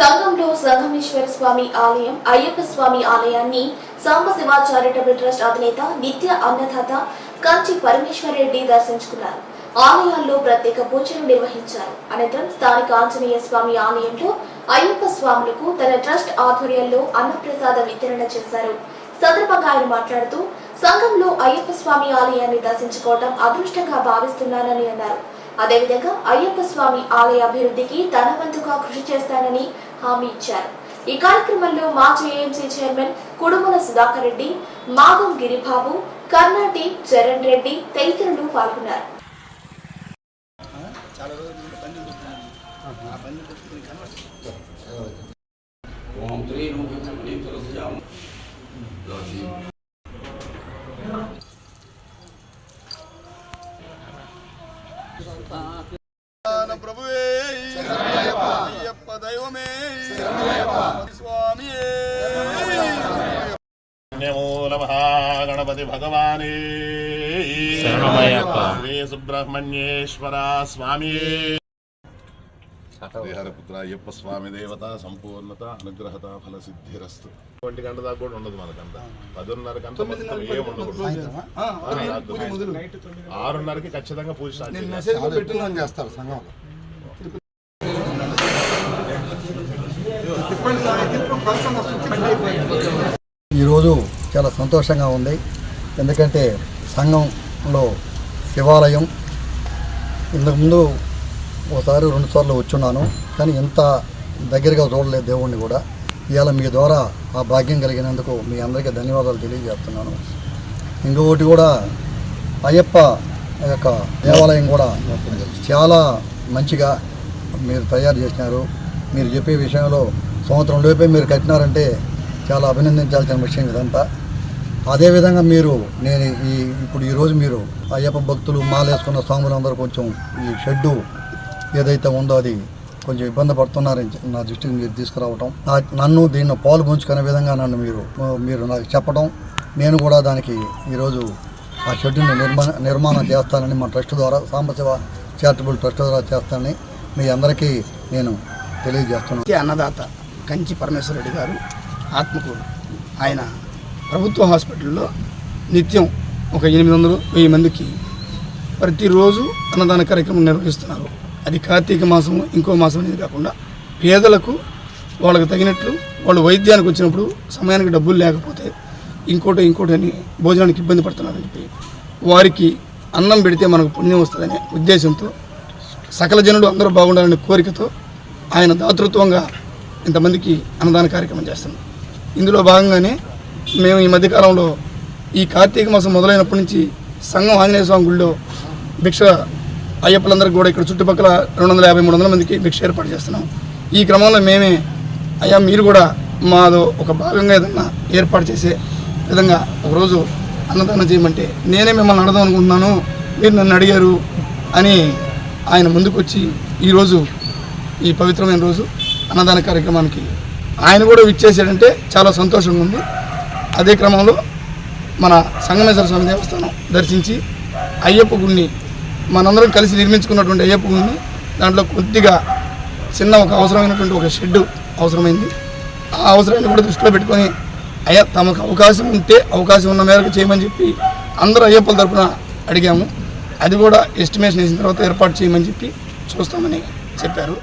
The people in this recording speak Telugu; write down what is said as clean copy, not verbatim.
సంఘంలో సంగమేశ్వర స్వామి ఆలయం, అయ్యప్ప స్వామి ఆలయాన్ని సాంబశివ చారిటబుల్ ట్రస్ట్ అధినేత నిత్య అన్నదాత కంచి పరమేశ్వర్ రెడ్డి దర్శించుకున్నారు. ఆలయాల్లో ప్రత్యేక పూజలు నిర్వహించారు. అనంతరం స్థానిక ఆంజనేయ స్వామి ఆలయంలో అయ్యప్ప స్వాములకు తన ట్రస్ట్ ఆధ్వర్యంలో అన్నప్రసాద వితరణ చేశారు. సందర్భంగా ఆయన మాట్లాడుతూ సంఘంలో అయ్యప్ప స్వామి ఆలయాన్ని దర్శించుకోవడం అదృష్టంగా భావిస్తున్నానని అన్నారు. అదేవిధంగా అయ్యప్ప స్వామి ఆలయ అభివృద్ధికి తన వంతుగా కృషి చేస్తానని హామీ ఇచ్చారు. ఈ కార్యక్రమంలో మాజీ ఏఎంసీ చైర్మన్ కుడుమల సుధాకర్ రెడ్డి, మాగం గిరిబాబు, కర్ణాటి చరణ్ రెడ్డి తదితరులు పాల్గొన్నారు. ప్రభువే అయ్యప్ప దైవమే స్వామి గణపతి భగవానే శ్రీ సుబ్రహ్మణ్యేశ్వర స్వామి హరిహరపుత్ర అయ్యప్ప స్వామి దేవత సంపూర్ణత అనుగ్రహత ఫల సిద్ధిరస్తు. 1 గంట దాకా కూడా ఉండదు మనకంతా. 10:30 గంట ఏముండదు. 6:30కి ఖచ్చితంగా పూజ స్టార్ట్ చేస్తారు సంఘంలో. ఈరోజు చాలా సంతోషంగా ఉంది. ఎందుకంటే సంఘంలో శివాలయం ఇంతకుముందు ఒకసారి 2 సార్లు వచ్చున్నాను, కానీ ఇంత దగ్గరగా చూడలేదు దేవుణ్ణి కూడా. ఇవాళ మీ ద్వారా ఆ భాగ్యం కలిగినందుకు మీ అందరికీ ధన్యవాదాలు తెలియజేస్తున్నాను. ఇంకొకటి కూడా అయ్యప్ప యొక్క దేవాలయం కూడా చాలా మంచిగా మీరు తయారు చేసినారు. మీరు చెప్పే విషయంలో సంవత్సరం లోపే మీరు కట్టినారంటే చాలా అభినందించాల్సిన విషయం ఇదంతా. అదేవిధంగా నేను ఇప్పుడు ఈరోజు మీరు అయ్యప్ప భక్తులు మాలేసుకున్న స్వాములందరూ కొంచెం ఈ షెడ్డు ఏదైతే ఉందో అది కొంచెం ఇబ్బంది పడుతున్నారని నా దృష్టికి మీరు తీసుకురావటం, నన్ను దీన్ని పాలు పంచుకునే విధంగా నన్ను మీరు నాకు చెప్పడం, నేను కూడా దానికి ఈరోజు ఆ షెడ్డుని నిర్మాణం చేస్తానని మా ట్రస్ట్ ద్వారా సాంబశివ చారిటబుల్ ట్రస్ట్ ద్వారా చేస్తానని మీ అందరికీ నేను తెలియజేస్తున్నాను. అన్నదాత కంచి పరమేశ్వర రెడ్డి గారు ఆత్మకూరు, ఆయన ప్రభుత్వ హాస్పిటల్లో నిత్యం ఒక 800-1000 మందికి ప్రతిరోజు అన్నదాన కార్యక్రమం నిర్వహిస్తున్నారు. అది కార్తీక మాసం, ఇంకో మాసం అనేది కాకుండా పేదలకు వాళ్ళకు తగినట్లు వాళ్ళు వైద్యానికి వచ్చినప్పుడు సమయానికి డబ్బులు లేకపోతే ఇంకోటి అని భోజనానికి ఇబ్బంది పడుతున్నారని చెప్పి వారికి అన్నం పెడితే మనకు పుణ్యం వస్తుందనే ఉద్దేశంతో సకల జనులు అందరూ బాగుండాలనే కోరికతో ఆయన దాతృత్వంగా ఇంతమందికి అన్నదాన కార్యక్రమం చేస్తున్నాం. ఇందులో భాగంగానే మేము ఈ మధ్యకాలంలో ఈ కార్తీక మాసం మొదలైనప్పటి నుంచి సంఘం ఆంజనేయ స్వామి గుడిలో భిక్ష అయ్యప్పలందరికీ కూడా ఇక్కడ చుట్టుపక్కల 250-300 మందికి భిక్ష ఏర్పాటు చేస్తున్నాం. ఈ క్రమంలో మేమే అయ్యా మీరు కూడా మాదో ఒక భాగంగా ఏదన్నా ఏర్పాటు చేసే విధంగా ఒకరోజు అన్నదానం చేయమంటే నేనే మిమ్మల్ని అడదాం అనుకుంటున్నాను, మీరు నన్ను అడిగారు అని ఆయన ముందుకు వచ్చి ఈరోజు ఈ పవిత్రమైన రోజు అన్నదాన కార్యక్రమానికి ఆయన కూడా విచ్చేసాడంటే చాలా సంతోషంగా ఉంది. అదే క్రమంలో మన సంగమేశ్వర స్వామి దేవస్థానం దర్శించి అయ్యప్ప గుడిని మనందరం కలిసి నిర్మించుకున్నటువంటి అయ్యప్ప గుడిని దాంట్లో కొద్దిగా చిన్న ఒక అవసరమైనటువంటి ఒక షెడ్ అవసరమైంది. ఆ అవసరాన్ని కూడా దృష్టిలో పెట్టుకొని అయ్యా తమకు అవకాశం ఉన్న మేరకు చేయమని చెప్పి అందరూ అయ్యప్పల తరఫున అడిగాము. అది కూడా ఎస్టిమేషన్ వేసిన తర్వాత ఏర్పాటు చేయమని చెప్పి చూస్తామని చెప్పారు.